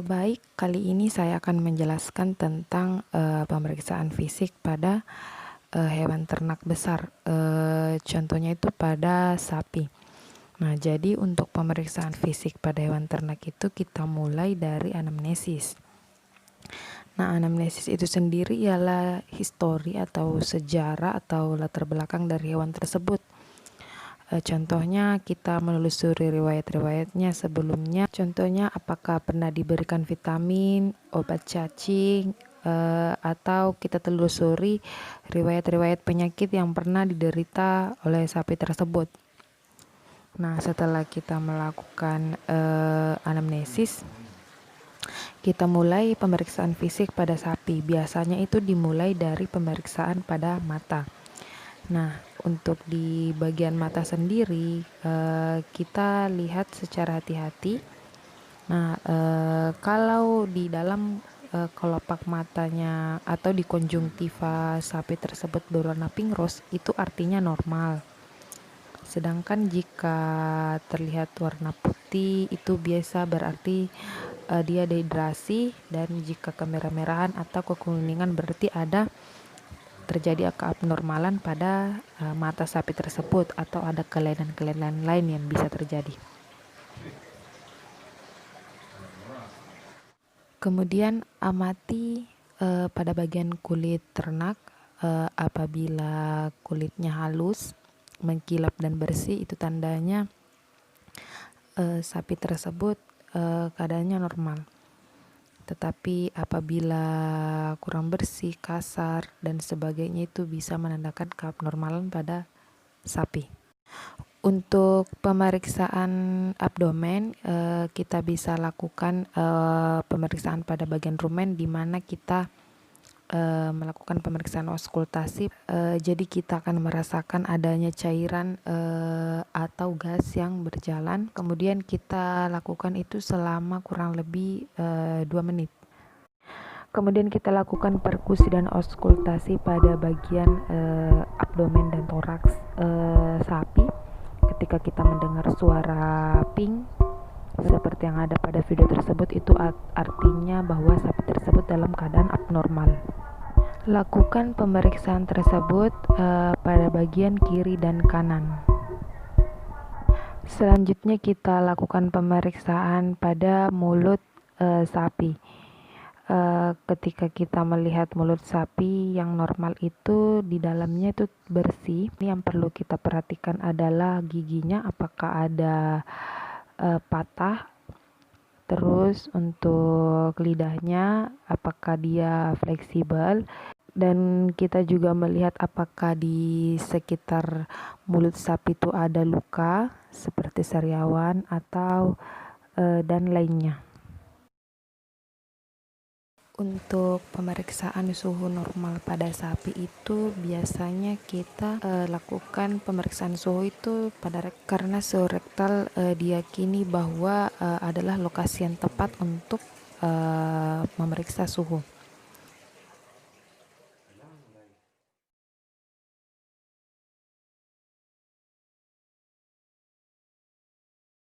Baik, kali ini saya akan menjelaskan tentang pemeriksaan fisik pada hewan ternak besar. Contohnya itu pada sapi. Nah, jadi untuk pemeriksaan fisik pada hewan ternak itu kita mulai dari anamnesis. Nah, anamnesis itu sendiri ialah histori atau sejarah atau latar belakang dari hewan tersebut. Contohnya kita menelusuri riwayat-riwayatnya sebelumnya. Contohnya apakah pernah diberikan vitamin, obat cacing, atau kita telusuri riwayat-riwayat penyakit yang pernah diderita oleh sapi tersebut. Nah, setelah kita melakukan anamnesis, kita mulai pemeriksaan fisik pada sapi. Biasanya itu dimulai dari pemeriksaan pada mata. Nah, untuk di bagian mata sendiri, kita lihat secara hati-hati. Nah, kalau di dalam kelopak matanya atau di konjungtiva sapi tersebut berwarna pink rose, itu artinya normal. Sedangkan jika terlihat warna putih, itu biasa berarti dia dehidrasi, dan jika kemerah-merahan atau kekuningan berarti ada terjadi keabnormalan pada mata sapi tersebut atau ada kelainan-kelainan lain yang bisa terjadi. Kemudian amati pada bagian kulit ternak. Apabila kulitnya halus, mengkilap dan bersih, itu tandanya sapi tersebut keadaannya normal. Tetapi apabila kurang bersih, kasar, dan sebagainya, itu bisa menandakan keabnormalan pada sapi. Untuk pemeriksaan abdomen, kita bisa lakukan pemeriksaan pada bagian rumen, di mana kita melakukan pemeriksaan auskultasi. Jadi kita akan merasakan adanya cairan atau gas yang berjalan. Kemudian kita lakukan itu selama kurang lebih 2 menit. Kemudian kita lakukan perkusi dan auskultasi pada bagian abdomen dan toraks sapi. Ketika kita mendengar suara ping seperti yang ada pada video tersebut, itu artinya bahwa sapi tersebut dalam keadaan abnormal. Lakukan pemeriksaan tersebut pada bagian kiri dan kanan. Selanjutnya kita lakukan pemeriksaan pada mulut sapi. Ketika kita melihat mulut sapi yang normal itu di dalamnya itu bersih, yang perlu kita perhatikan adalah giginya, apakah ada patah. Terus untuk lidahnya, apakah dia fleksibel, dan kita juga melihat apakah di sekitar mulut sapi itu ada luka seperti sariawan atau dan lainnya. Untuk pemeriksaan suhu normal pada sapi itu biasanya kita lakukan pemeriksaan suhu itu karena suhu rektal diyakini bahwa adalah lokasi yang tepat untuk memeriksa suhu.